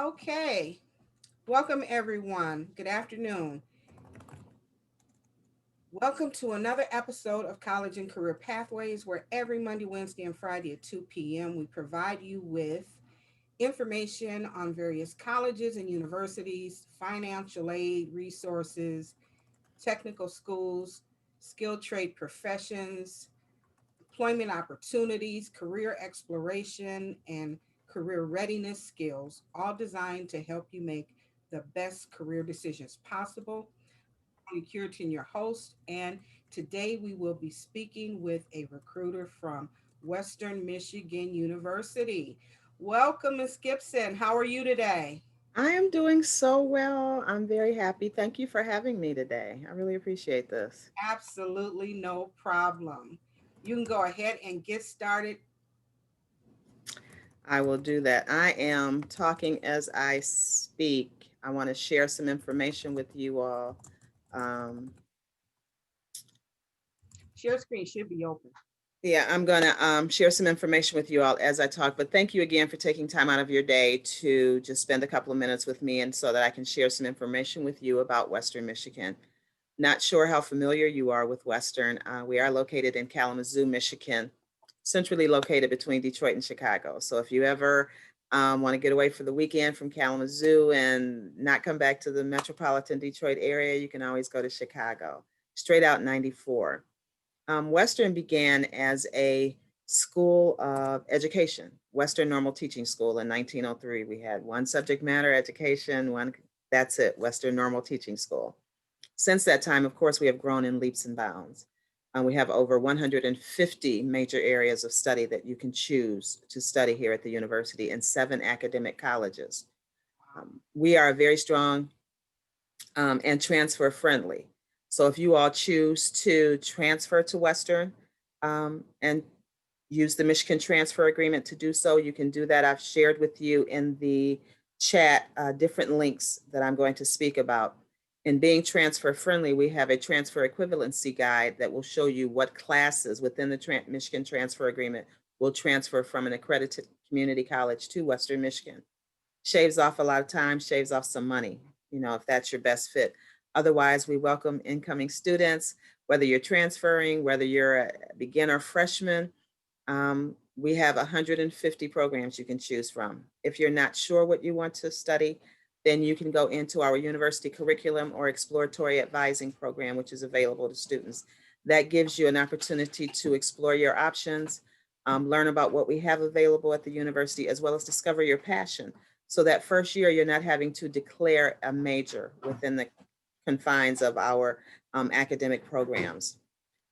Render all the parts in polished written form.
Okay, welcome everyone. Good afternoon. Welcome to another episode of College and Career Pathways, where every Monday, Wednesday, and Friday at 2 p.m. we provide you with information on various colleges and universities, financial aid, resources, technical schools, skilled trade professions, employment opportunities, career exploration, and career readiness skills, all designed to help you make the best career decisions possible. I'm Curitin, your host, and today we will be speaking with a recruiter from Western Michigan University. Welcome, Ms. Gibson. How are you today? I am doing so well. I'm very happy. Thank you for having me today. I really appreciate this. Absolutely no problem. You can go ahead and get started. I will do that. I am talking as I speak. I want to share some information with you all. Um, Share screen should be open. yeah, I'm going to share some information with you all as I talk. But thank you again for taking time out of your day to just spend a couple of minutes with me and so that I can share some information with you about Western Michigan. Not sure how familiar you are with Western. We are located in Kalamazoo, Michigan, centrally located between Detroit and Chicago. So if you ever want to get away for the weekend from Kalamazoo and not come back to the metropolitan Detroit area, you can always go to Chicago, straight out 94. Western began as a school of education, Western Normal Teaching School in 1903. We had one subject matter education, that's it, Western Normal Teaching School. Since that time, of course, we have grown in leaps and bounds. We have over 150 major areas of study that you can choose to study here at the university in 7 academic colleges. We are very strong and transfer friendly. So if you all choose to transfer to Western and use the Michigan Transfer Agreement to do so, you can do that. I've shared with you in the chat different links that I'm going to speak about. In being transfer friendly, we have a transfer equivalency guide that will show you what classes within the Michigan Transfer Agreement will transfer from an accredited community college to Western Michigan. Shaves off a lot of time, shaves off some money, if that's your best fit. Otherwise, we welcome incoming students, whether you're transferring, whether you're a beginner freshman. We have 150 programs you can choose from. If you're not sure what you want to study, then you can go into our university curriculum or exploratory advising program, which is available to students. That gives you an opportunity to explore your options, learn about what we have available at the university, as well as discover your passion. So that first year, you're not having to declare a major within the confines of our academic programs.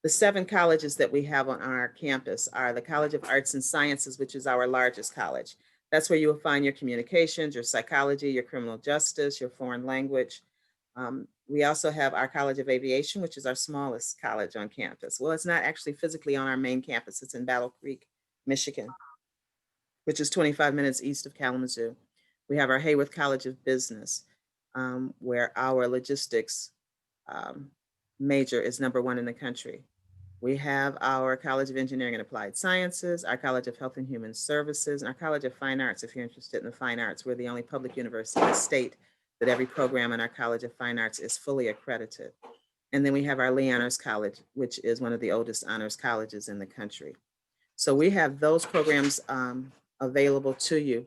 The 7 colleges that we have on our campus are the College of Arts and Sciences, which is our largest college. That's where you will find your communications, your psychology, your criminal justice, your foreign language. We also have our College of Aviation, which is our smallest college on campus. Well, it's not actually physically on our main campus. It's in Battle Creek, Michigan, which is 25 minutes east of Kalamazoo. We have our Hayworth College of Business, where our logistics um, major is #1 in the country. We have our College of Engineering and Applied Sciences, our College of Health and Human Services, and our College of Fine Arts. If you're interested in the fine arts, we're the only public university in the state that every program in our College of Fine Arts is fully accredited. And then we have our Lee Honors College, which is one of the oldest honors colleges in the country. So we have those programs available to you.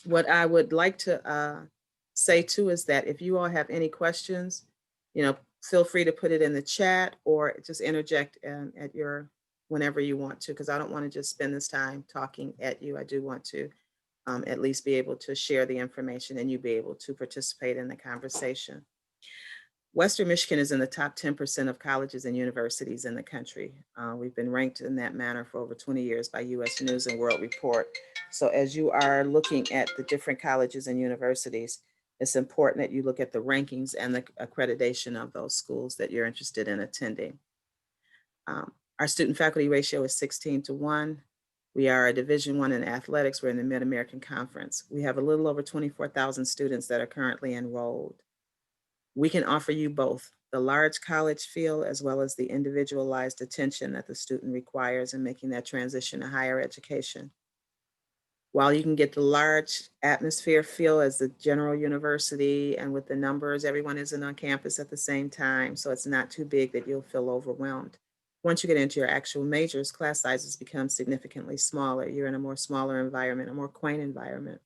What I would like to say too is that if you all have any questions, feel free to put it in the chat or just interject at your whenever you want to, because I don't want to just spend this time talking at you. I do want to at least be able to share the information and you be able to participate in the conversation. Western Michigan is in the top 10% of colleges and universities in the country. We've been ranked in that manner for over 20 years by US News and World Report. So as you are looking at the different colleges and universities, it's important that you look at the rankings and the accreditation of those schools that you're interested in attending. Our student faculty ratio is 16-1. We are a Division I in athletics. We're in the Mid-American Conference. We have a little over 24,000 students that are currently enrolled. We can offer you both the large college feel as well as the individualized attention that the student requires in making that transition to higher education. While you can get the large atmosphere feel as the general university and with the numbers, everyone isn't on campus at the same time, so it's not too big that you'll feel overwhelmed. Once you get into your actual majors, class sizes become significantly smaller. You're in a more smaller environment, a more quaint environment.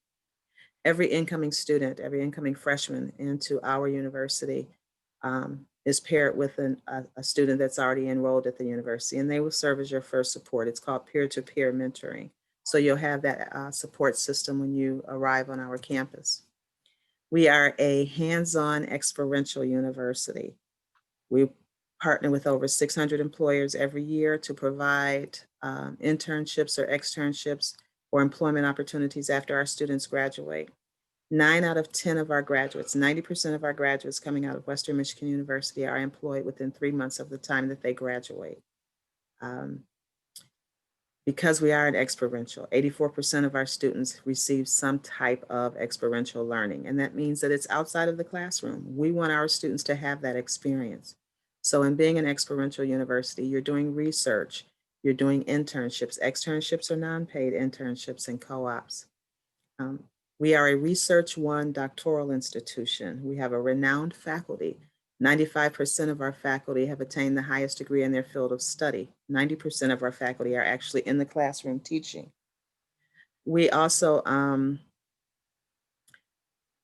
Every incoming student, every incoming freshman into our university is paired with a student that's already enrolled at the university, and they will serve as your first support. It's called peer-to-peer mentoring. So you'll have that support system when you arrive on our campus. We are a hands-on experiential university. We partner with over 600 employers every year to provide internships or externships or employment opportunities after our students graduate. 9 out of 10 of our graduates, 90% of our graduates coming out of Western Michigan University are employed within 3 months of the time that they graduate. Um, because we are an experiential, 84% of our students receive some type of experiential learning, and that means that it's outside of the classroom. We want our students to have that experience. So in being an experiential university, you're doing research, you're doing internships. Externships are non-paid internships and co-ops. Um, we are a Research One doctoral institution. We have a renowned faculty. 95% of our faculty have attained the highest degree in their field of study. 90% of our faculty are actually in the classroom teaching. We also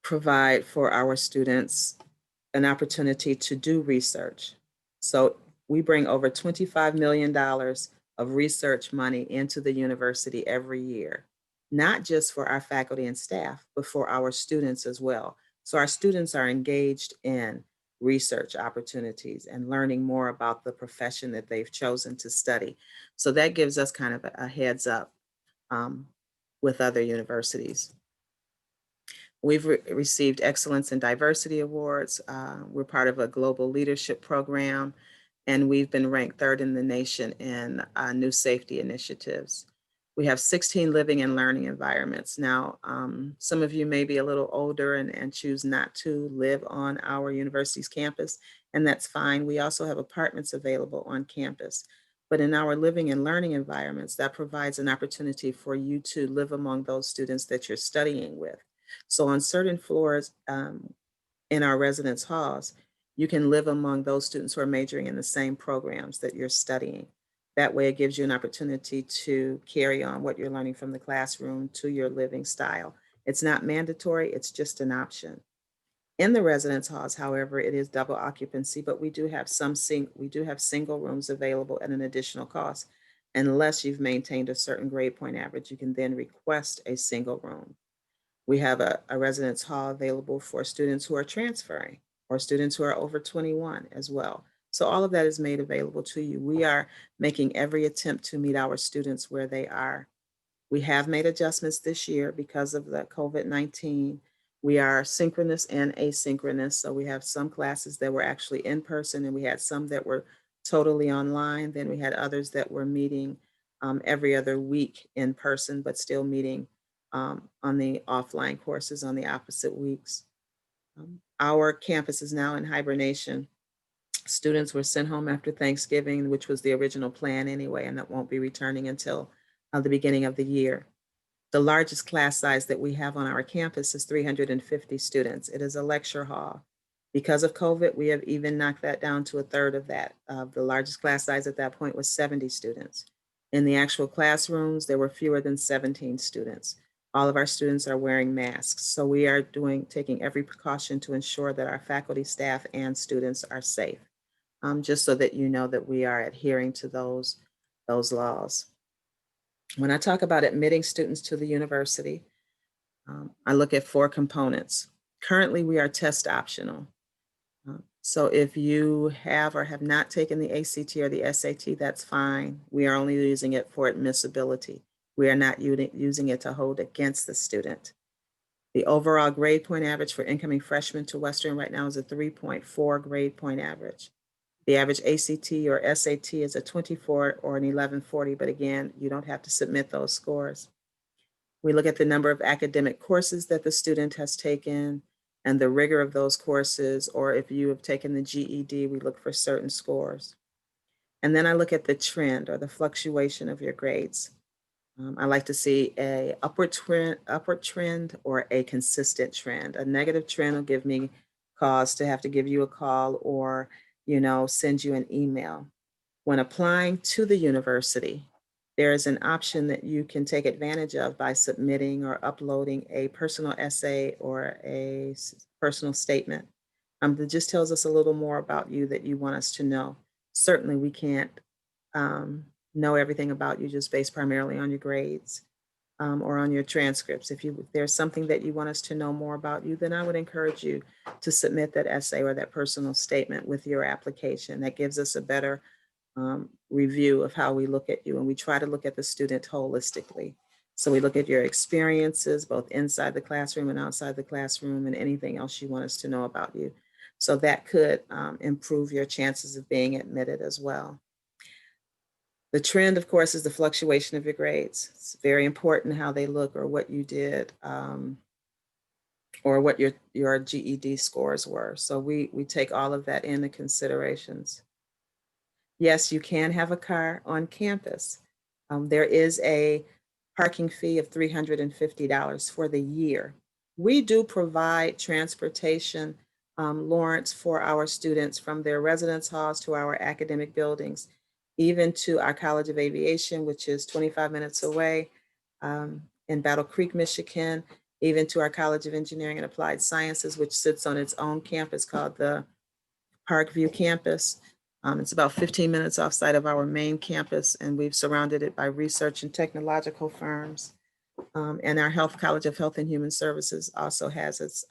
provide for our students an opportunity to do research. So we bring over $25 million of research money into the university every year, not just for our faculty and staff, but for our students as well. So our students are engaged in research opportunities and learning more about the profession that they've chosen to study. So that gives us kind of a heads up um, with other universities. We've received Excellence in Diversity Awards. We're part of a global leadership program, and we've been ranked third in the nation in new safety initiatives. We have 16 living and learning environments. Now, some of you may be a little older and choose not to live on our university's campus, and that's fine. We also have apartments available on campus. But in our living and learning environments, that provides an opportunity for you to live among those students that you're studying with. So on certain floors in our residence halls, you can live among those students who are majoring in the same programs that you're studying. That way it gives you an opportunity to carry on what you're learning from the classroom to your living style. It's not mandatory, it's just an option. In the residence halls, however, it is double occupancy, but we do have single rooms available at an additional cost. Unless you've maintained a certain grade point average, you can then request a single room. We have a residence hall available for students who are transferring or students who are over 21 as well. So all of that is made available to you. We are making every attempt to meet our students where they are. We have made adjustments this year because of the COVID-19. We are synchronous and asynchronous. So we have some classes that were actually in person, and we had some that were totally online. Then we had others that were meeting every other week in person, but still meeting on the offline courses on the opposite weeks. Our campus is now in hibernation. Students were sent home after Thanksgiving, which was the original plan anyway, and that won't be returning until the beginning of the year. The largest class size that we have on our campus is 350 students. It is a lecture hall. Because of COVID, we have even knocked that down to a third of that. The largest class size at that point was 70 students. In the actual classrooms, there were fewer than 17 students. All of our students are wearing masks. So we are taking every precaution to ensure that our faculty, staff, and students are safe, just so that you know that we are adhering to those laws. When I talk about admitting students to the university, I look at 4 components. Currently, we are test optional. So if you have or have not taken the ACT or the SAT, that's fine. We are only using it for admissibility. We are not using it to hold against the student. The overall grade point average for incoming freshmen to Western right now is a 3.4 grade point average. The average ACT or SAT is a 24 or an 1140, but again, you don't have to submit those scores. We look at the number of academic courses that the student has taken and the rigor of those courses, or if you have taken the GED, we look for certain scores. And then I look at the trend or the fluctuation of your grades. I like to see a upward trend or a consistent trend. A negative trend will give me cause to have to give you a call or, send you an email. When applying to the university, there is an option that you can take advantage of by submitting or uploading a personal essay or a personal statement. That just tells us a little more about you that you want us to know. Certainly, we can't um, know everything about you just based primarily on your grades or on your transcripts. If there's something that you want us to know more about you, then I would encourage you to submit that essay or that personal statement with your application. That gives us a better review of how we look at you, and we try to look at the student holistically. So we look at your experiences, both inside the classroom and outside the classroom, and anything else you want us to know about you. So that could improve your chances of being admitted as well. The trend, of course, is the fluctuation of your grades. It's very important how they look or what you did or what your GED scores were. So we take all of that into considerations. Yes, you can have a car on campus. There is a parking fee of $350 for the year. We do provide transportation, Lawrence, for our students from their residence halls to our academic buildings, even to our College of Aviation, which is 25 minutes away in Battle Creek, Michigan, even to our College of Engineering and Applied Sciences, which sits on its own campus called the Parkview campus. It's about 15 minutes offsite of our main campus, and we've surrounded it by research and technological firms. And our Health College of Health and Human Services also has its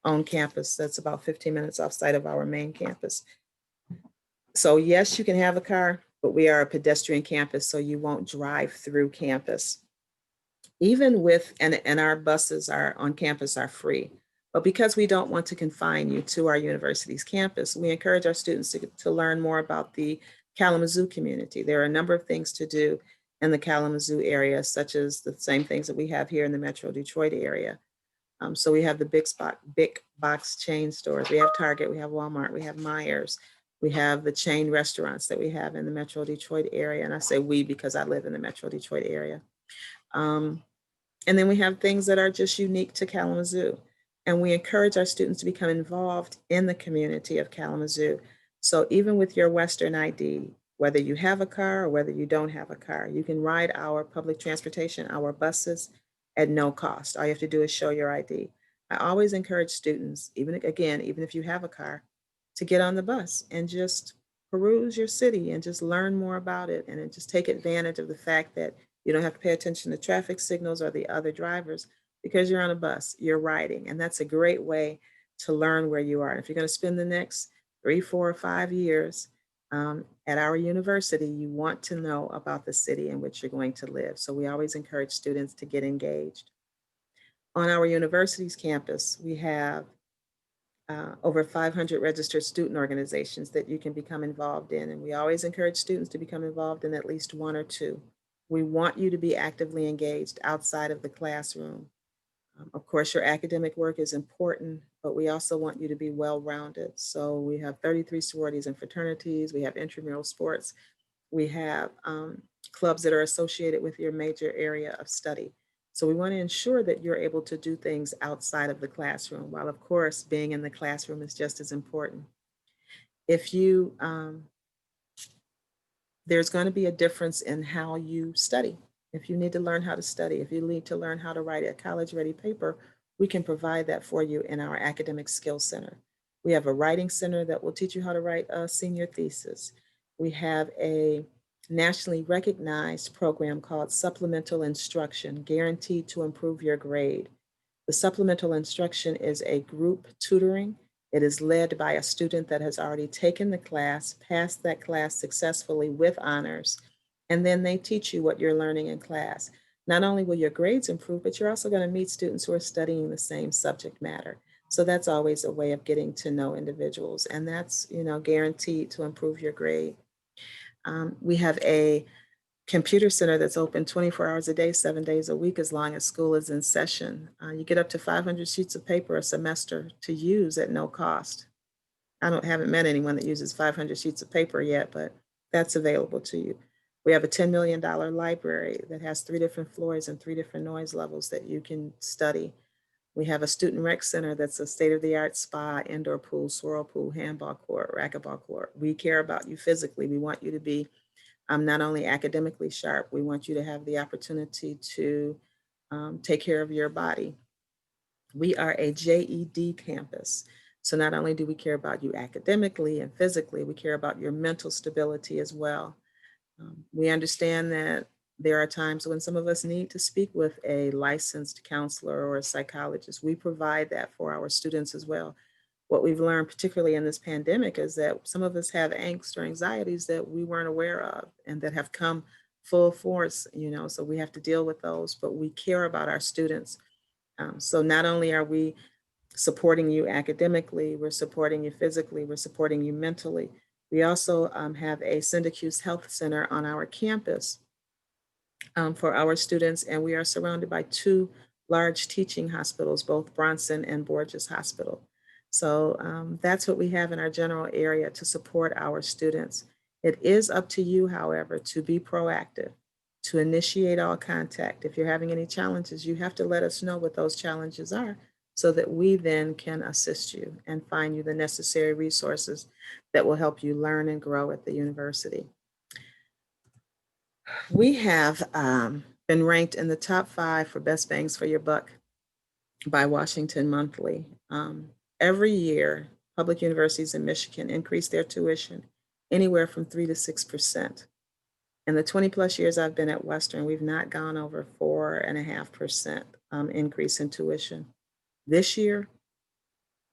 own campus that's about 15 minutes offsite of our main campus. So yes, you can have a car, but we are a pedestrian campus, so you won't drive through campus. Even with, and our buses are on campus are free. But because we don't want to confine you to our university's campus, we encourage our students to learn more about the Kalamazoo community. There are a number of things to do in the Kalamazoo area, such as the same things that we have here in the Metro Detroit area. So we have the big box chain stores. We have Target, we have Walmart, we have Myers, we have the chain restaurants that we have in the Metro Detroit area. And I say we because I live in the Metro Detroit area. And then we have things that are just unique to Kalamazoo. And we encourage our students to become involved in the community of Kalamazoo. So even with your Western ID, whether you have a car or whether you don't have a car, you can ride our public transportation, our buses, at no cost. All you have to do is show your ID. I always encourage students, even if you have a car, to get on the bus and just peruse your city and just learn more about it and just take advantage of the fact that you don't have to pay attention to traffic signals or the other drivers because you're on a bus, you're riding. And that's a great way to learn where you are. And if you're going to spend the next 3, 4, or 5 years at our university, you want to know about the city in which you're going to live. So we always encourage students to get engaged. On our university's campus, we have over 500 registered student organizations that you can become involved in. And we always encourage students to become involved in at least one or two. We want you to be actively engaged outside of the classroom. Of course, your academic work is important, but we also want you to be well-rounded. So we have 33 sororities and fraternities. We have intramural sports. We have clubs that are associated with your major area of study. So we want to ensure that you're able to do things outside of the classroom, while of course being in the classroom is just as important. If you, there's going to be a difference in how you study. If you need to learn how to study, if you need to learn how to write a college-ready paper, we can provide that for you in our Academic Skills Center. We have a writing center that will teach you how to write a senior thesis. We have a nationally recognized program called Supplemental Instruction, guaranteed to improve your grade. The supplemental instruction is a group tutoring. It is led by a student that has already taken the class, passed that class successfully with honors, and then they teach you what you're learning in class. Not only will your grades improve, but you're also going to meet students who are studying the same subject matter. So that's always a way of getting to know individuals, and that's, guaranteed to improve your grade. We have a computer center that's open 24 hours a day, 7 days a week, as long as school is in session. You get up to 500 sheets of paper a semester to use at no cost. Haven't met anyone that uses 500 sheets of paper yet, but that's available to you. We have a $10 million library that has 3 different floors and 3 different noise levels that you can study. We have a student rec center that's a state-of-the-art spa, indoor pool, swirl pool, handball court, racquetball court. We care about you physically. We want you to be not only academically sharp, we want you to have the opportunity to take care of your body. We are a JED campus. So not only do we care about you academically and physically, we care about your mental stability as well. We understand that there are times when some of us need to speak with a licensed counselor or a psychologist. We provide that for our students as well. What we've learned, particularly in this pandemic, is that some of us have angst or anxieties that we weren't aware of and that have come full force, so we have to deal with those, but we care about our students. So not only are we supporting you academically, we're supporting you physically, we're supporting you mentally. We also have a Syracuse Health Center on our campus for our students, and we are surrounded by 2 large teaching hospitals, both Bronson and Borges Hospital. So that's what we have in our general area to support our students. It is up to you, however, to be proactive, to initiate all contact. If you're having any challenges, you have to let us know what those challenges are so that we then can assist you and find you the necessary resources that will help you learn and grow at the university. We have been ranked in the top 5 for best bangs for your buck by Washington Monthly. Every year, public universities in Michigan increase their tuition anywhere from 3 to 6%. In the 20 plus years I've been at Western, we've not gone over 4.5% increase in tuition. This year,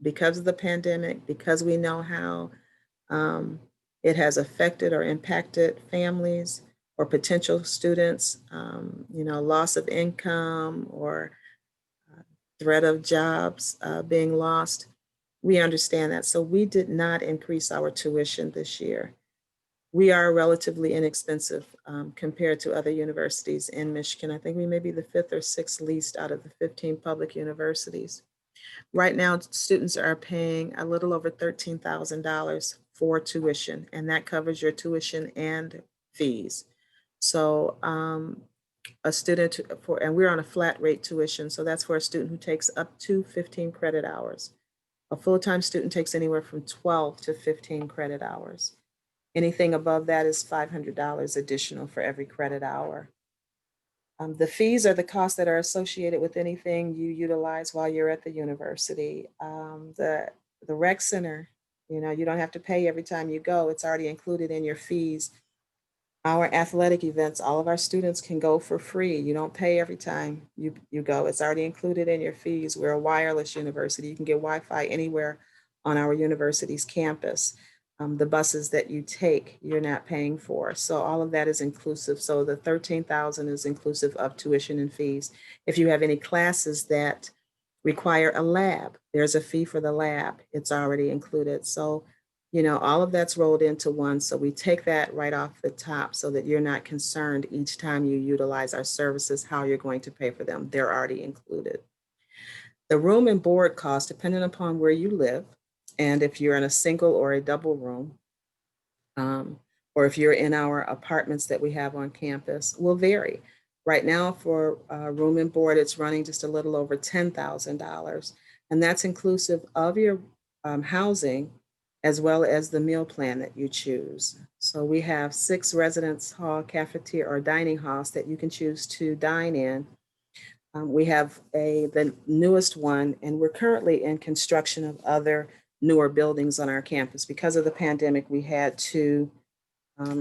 because of the pandemic, because we know how it has affected or impacted families or potential students, loss of income or threat of jobs being lost. We understand that. So we did not increase our tuition this year. We are relatively inexpensive compared to other universities in Michigan. I think we may be the 5th or 6th least out of the 15 public universities. Right now, students are paying a little over $13,000 for tuition, and that covers your tuition and fees. So a student and we're on a flat rate tuition, so that's for a student who takes up to 15 credit hours. A full-time student takes anywhere from 12 to 15 credit hours. Anything above that is $500 additional for every credit hour. The fees are the costs that are associated with anything you utilize while you're at the university. The rec center, you don't have to pay every time you go. It's already included in your fees. Our athletic events, all of our students can go for free. You don't pay every time you go. It's already included in your fees. We're a wireless university. You can get Wi-Fi anywhere on our university's campus. The buses that you take, you're not paying for. So all of that is inclusive. So the $13,000 is inclusive of tuition and fees. If you have any classes that require a lab, there's a fee for the lab. It's already included. So, all of that's rolled into one. So we take that right off the top so that you're not concerned each time you utilize our services, how you're going to pay for them. They're already included. The room and board cost, depending upon where you live, and if you're in a single or a double room, or if you're in our apartments that we have on campus, will vary. Right now, for room and board, it's running just a little over $10,000, and that's inclusive of your housing as well as the meal plan that you choose. So we have 6 residence hall, cafeteria, or dining halls that you can choose to dine in. We have the newest one, and we're currently in construction of other newer buildings on our campus. Because of the pandemic, we had to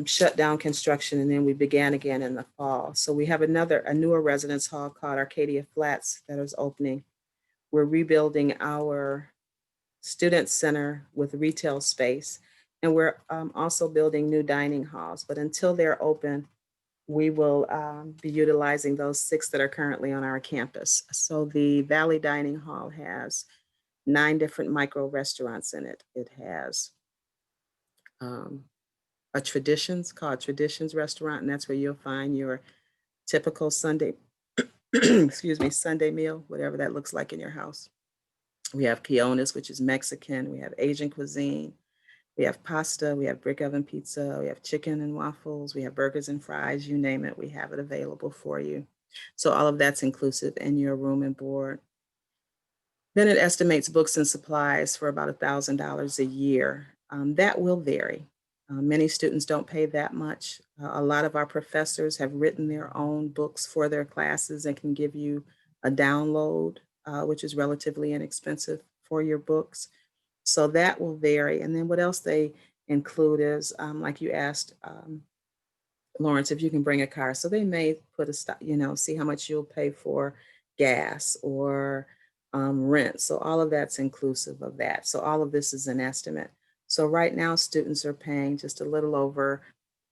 shut down construction, and then we began again in the fall. So we have a newer residence hall called Arcadia Flats that is opening. We're rebuilding our student center with retail space, and we're also building new dining halls. But until they're open, we will be utilizing those 6 that are currently on our campus. So the Valley Dining Hall has 9 different micro restaurants in it. It has a Traditions restaurant, and that's where you'll find your typical Sunday, excuse me, Sunday meal, whatever that looks like in your house. We have Quiones, which is Mexican. We have Asian cuisine. We have pasta, we have brick oven pizza, we have chicken and waffles, we have burgers and fries, you name it, we have it available for you. So all of that's inclusive in your room and board. Then it estimates books and supplies for about $1,000 a year. That will vary. Many students don't pay that much. A lot of our professors have written their own books for their classes and can give you a download, which is relatively inexpensive for your books. So that will vary. And then what else they include is, like you asked, Lawrence, if you can bring a car. So they may put a stop, see how much you'll pay for gas or rent. So all of that's inclusive of that. So all of this is an estimate. So right now, students are paying just a little over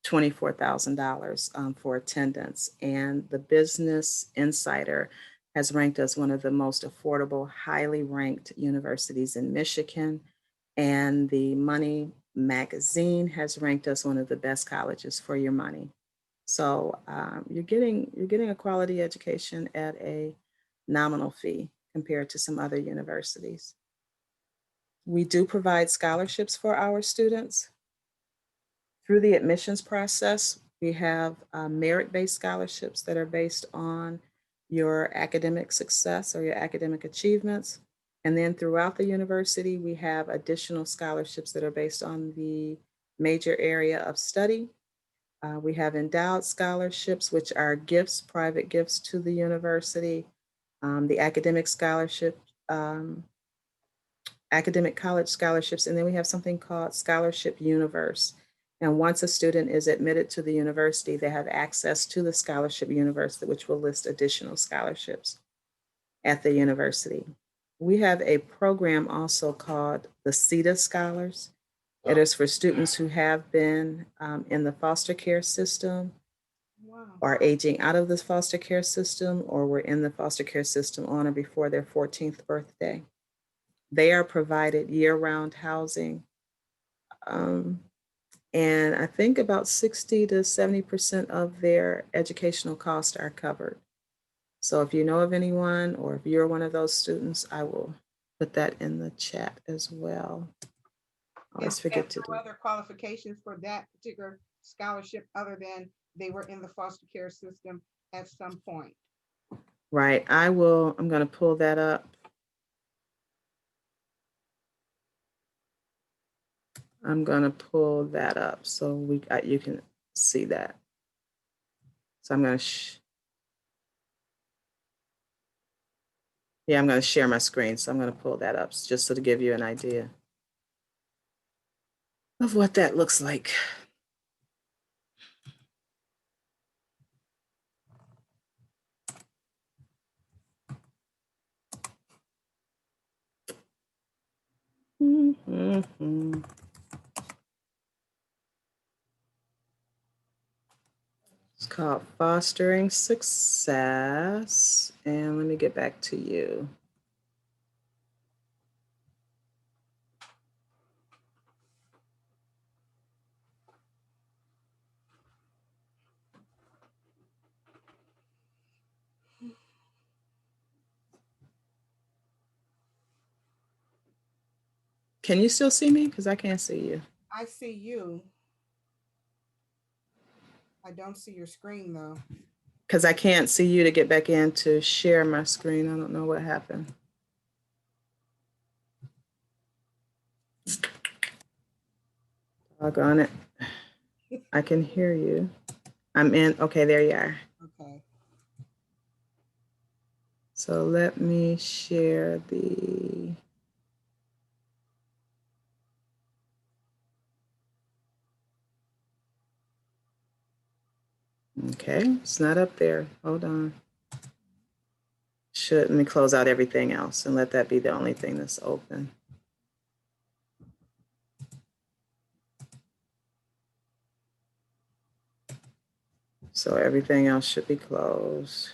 $24,000 for attendance. And the Business Insider has ranked us one of the most affordable, highly ranked universities in Michigan. And the Money magazine has ranked us one of the best colleges for your money. So you're getting a quality education at a nominal fee compared to some other universities. We do provide scholarships for our students. Through the admissions process, we have merit-based scholarships that are based on your academic success or your academic achievements. And then throughout the university, we have additional scholarships that are based on the major area of study. We have endowed scholarships, which are gifts, private gifts to the university, the academic scholarship, academic college scholarships, and then we have something called Scholarship Universe. And once a student is admitted to the university, they have access to the Scholarship Universe, which will list additional scholarships at the university. We have a program also called the CETA Scholars. It is for students who have been in the foster care system, Wow. are aging out of the foster care system, or were in the foster care system on or before their 14th birthday. They are provided year-round housing. Um, and I think about 60 to 70% of their educational costs are covered. So if you know of anyone or if you're one of those students, I will put that in the chat as well. I And always forget to no do. other qualifications for that particular scholarship other than they were in the foster care system at some point. Right. I'm going to pull that up. I'm going to pull that up so you can see that. So I'm going to, yeah, I'm going to share my screen. So I'm going to pull that up just so to give you an idea of what that looks like. Mm-hmm. It's called Fostering Success. And let me get back to you. Can you still see me? Because I can't see you. I see you. I don't see your screen though. Because I can't see you to get back in to share my screen. I don't know what happened. Doggone it. I can hear you. I'm in. Okay, there you are. Okay. So let me share the. Okay, it's not up there. Hold on. Let me close out everything else and let that be the only thing that's open. So everything else should be closed.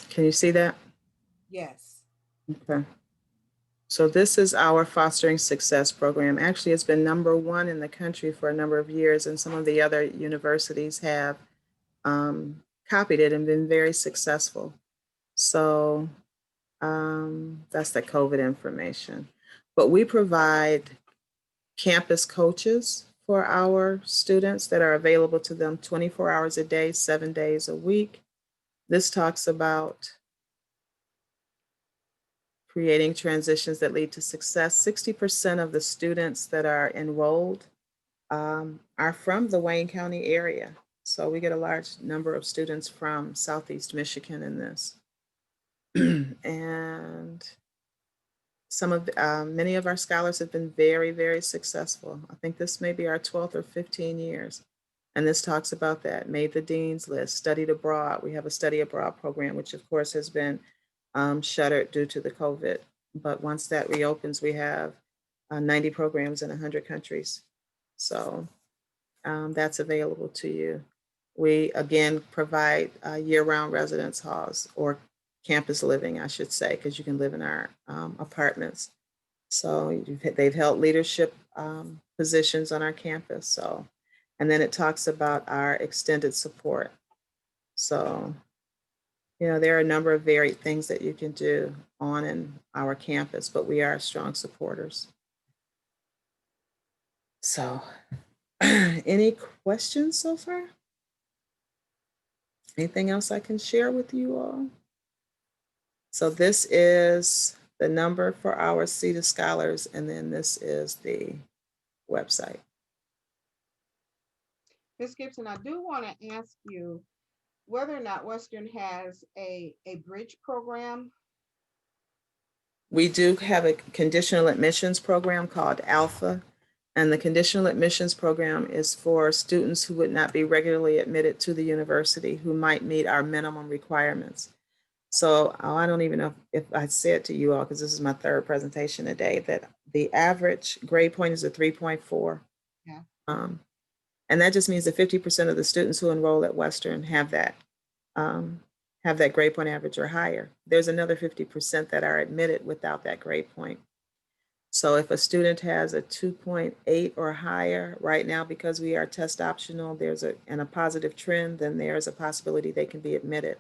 Can you see that? Yes. Okay. So this is our Fostering Success program. Actually, it's been #1 in the country for a number of years, and some of the other universities have copied it and been very successful. So that's the COVID information. But we provide campus coaches for our students that are available to them 24 hours a day, 7 days a week. This talks about creating transitions that lead to success. 60% of the students that are enrolled are from the Wayne County area. So we get a large number of students from Southeast Michigan in this. And many of our scholars have been very, very successful. I think this may be our 12th or 15 years. And this talks about that, made the dean's list, studied abroad. We have a study abroad program, which of course has been shuttered due to the COVID. But once that reopens, we have 90 programs in 100 countries. So that's available to you. We again provide year-round residence halls or campus living, I should say, because you can live in our apartments. So they've held leadership positions on our campus. So, and then it talks about our extended support. So, there are a number of varied things that you can do on in our campus, but we are strong supporters. So, any questions so far? Anything else I can share with you all? So this is the number for our CETA scholars, and then this is the website. Ms. Gibson, I do want to ask you whether or not Western has a bridge program. We do have a conditional admissions program called Alpha, and the conditional admissions program is for students who would not be regularly admitted to the university who might meet our minimum requirements. So I don't even know if I said to you all, because this is my third presentation today, that the average grade point is a 3.4. Yeah. And that just means that 50% of the students who enroll at Western have that grade point average or higher. There's another 50% that are admitted without that grade point. So if a student has a 2.8 or higher right now, because we are test optional, and a positive trend, then there's a possibility they can be admitted.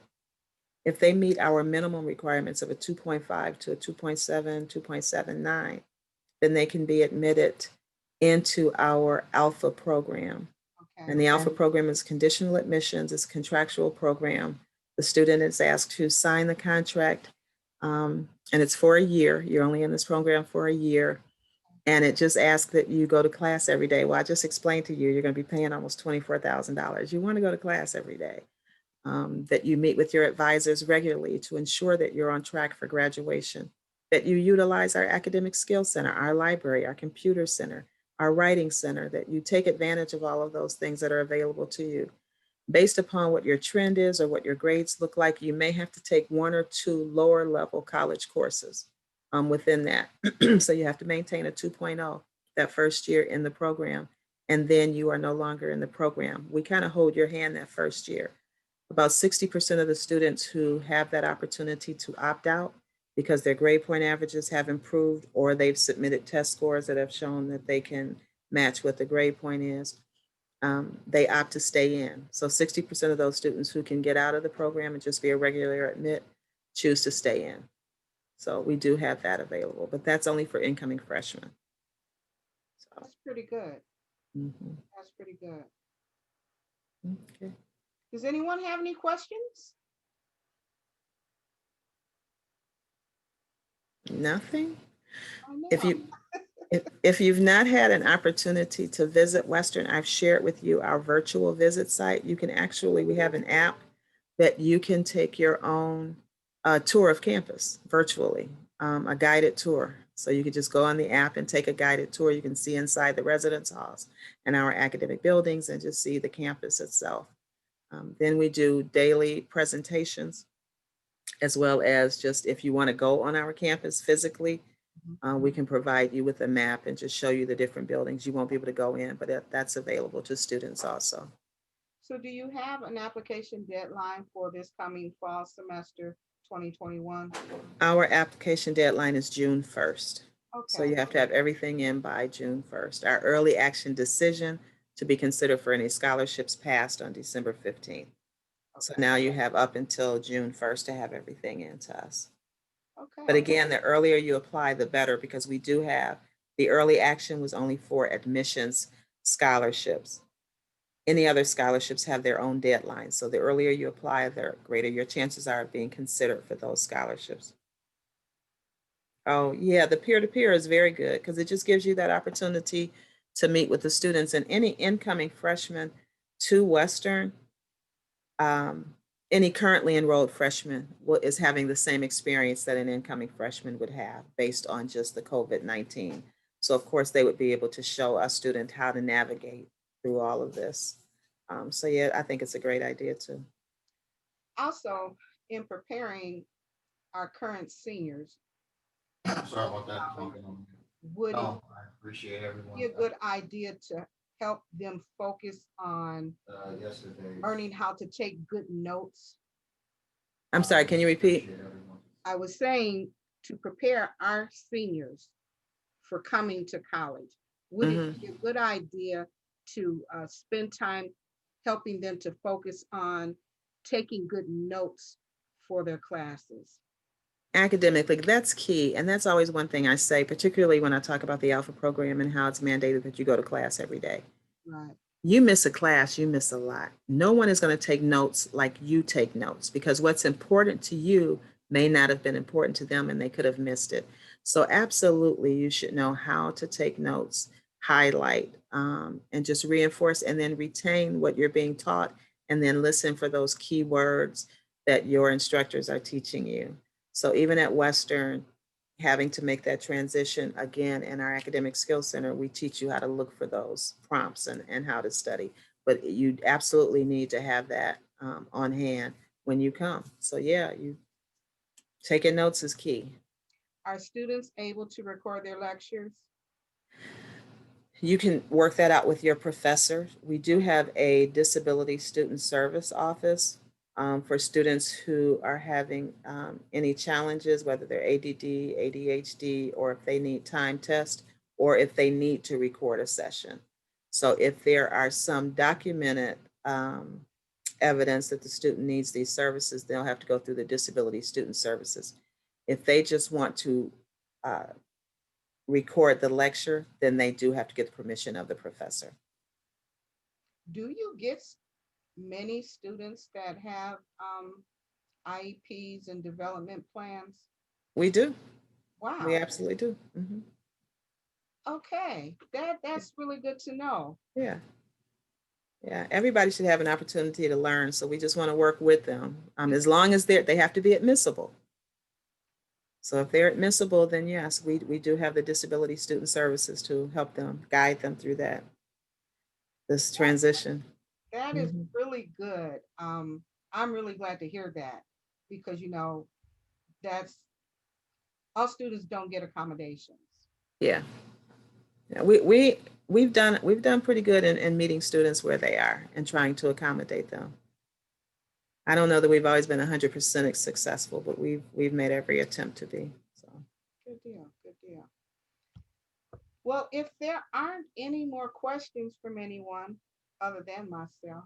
If they meet our minimum requirements of a 2.5 to a 2.7, 2.79, then they can be admitted into our Alpha program. Okay. And the Alpha program is conditional admissions. It's a contractual program. The student is asked to sign the contract, and it's for a year. You're only in this program for a year. And it just asks that you go to class every day. Well, I just explained to you, you're going to be paying almost $24,000. You want to go to class every day. That you meet with your advisors regularly to ensure that you're on track for graduation, that you utilize our academic skills center, our library, our computer center, our writing center, that you take advantage of all of those things that are available to you. Based upon what your trend is or what your grades look like, you may have to take one or two lower level college courses within that. So you have to maintain a 2.0 that first year in the program, and then you are no longer in the program. We kind of hold your hand that first year. About 60% of the students who have that opportunity to opt out because their grade point averages have improved or they've submitted test scores that have shown that they can match what the grade point is, they opt to stay in. So 60% of those students who can get out of the program and just be a regular admit choose to stay in. So we do have that available, but that's only for incoming freshmen. So. That's pretty good. Mm-hmm. That's pretty good. Okay. Does anyone have any questions? Nothing? If you've not had an opportunity to visit Western, I've shared with you our virtual visit site. You can we have an app that you can take your own tour of campus virtually, a guided tour. So you can just go on the app and take a guided tour. You can see inside the residence halls and our academic buildings and just see the campus itself. Then we do daily presentations, as well as just if you want to go on our campus physically, we can provide you with a map and just show you the different buildings. You won't be able to go in, but that's available to students also. So do you have an application deadline for this coming fall semester 2021? Our application deadline is June 1st. Okay. So you have to have everything in by June 1st. Our early action decision to be considered for any scholarships passed on December 15th. So Okay. now you have up until June 1st to have everything into us. But Okay. again, the earlier you apply, the better, because we do have, the early action was only for admissions scholarships. Any other scholarships have their own deadlines. So the earlier you apply, the greater your chances are of being considered for those scholarships. Oh, yeah, the peer-to-peer is very good because it just gives you that opportunity to meet with the students, and any incoming freshman to Western, um, any currently enrolled freshman is having the same experience that an incoming freshman would have based on just the COVID-19. So of course, they would be able to show a student how to navigate through all of this. So yeah, I think it's a great idea too. Also, in preparing our current seniors Sorry about that. college, Talking on mute. would it No, I appreciate be everyone. a good idea to help them focus on Yesterday. learning how to take good notes? I'm sorry, can you repeat? Appreciate everyone. I was saying to prepare our seniors for coming to college, would it Mhm. be a good idea to spend time helping them to focus on taking good notes for their classes? Academically, that's key. And that's always one thing I say, particularly when I talk about the Alpha program and how it's mandated that you go to class every day. Right. You miss a class, you miss a lot. No one is going to take notes like you take notes, because what's important to you may not have been important to them and they could have missed it. So, absolutely, you should know how to take notes, highlight, and just reinforce and then retain what you're being taught, and then listen for those key words that your instructors are teaching you. So, even at Western, having to make that transition again in our academic skills center, we teach you how to look for those prompts and how to study. But you absolutely need to have that on hand when you come. So yeah, you taking notes is key. Are students able to record their lectures? You can work that out with your professor. We do have a disability student service office for students who are having any challenges, whether they're ADD, ADHD, or if they need time test, or if they need to record a session. So if there are some documented evidence that the student needs these services, they'll have to go through the disability student services. If they just want to uh, record the lecture, then they do have to get the permission of the professor. Do you get many students that have IEPs and development plans? We do. We Wow. absolutely do. Mhm. Okay. That's really good to know. Yeah. Yeah. Everybody should have an opportunity to learn. So we just want to work with them. As long as they have to be admissible. So if they're admissible, then yes, we do have the disability student services to help them, guide them through this transition. That is Mhm. really good. I'm really glad to hear that because that's all students don't get accommodations. Yeah. Yeah. We've done pretty good in meeting students where they are and trying to accommodate them. I don't know that we've always been 100% successful, but we've made every attempt to be. So, Good deal. Good deal. Well, if there aren't any more questions from anyone other than myself,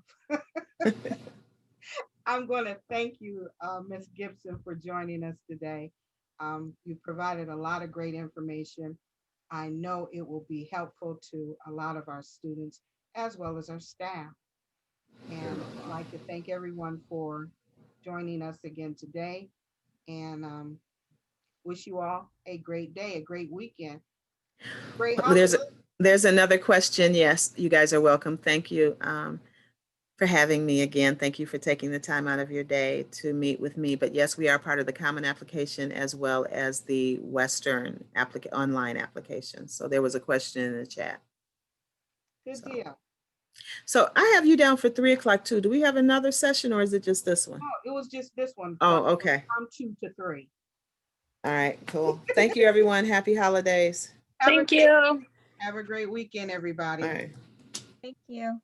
I'm going to thank you, Ms. Gibson, for joining us today. You provided a lot of great information. I know it will be helpful to a lot of our students as well as our staff. And I'd like to thank everyone for joining us again today and wish you all a great day, a great weekend, great there's holiday. there's another question. Yes, you guys are welcome. Thank you for having me again. Thank you for taking the time out of your day to meet with me. But yes, we are part of the Common Application as well as the Western online application. So there was a question in the chat. Good So, deal. so I have you down for 3 o'clock too. Do we have another session or is it just this one? Oh, it was just this one Oh, okay. from 2 to 3. All right, cool. Thank you, everyone. Happy holidays. Have a Thank you. have a great weekend, All everybody. right. Thank you.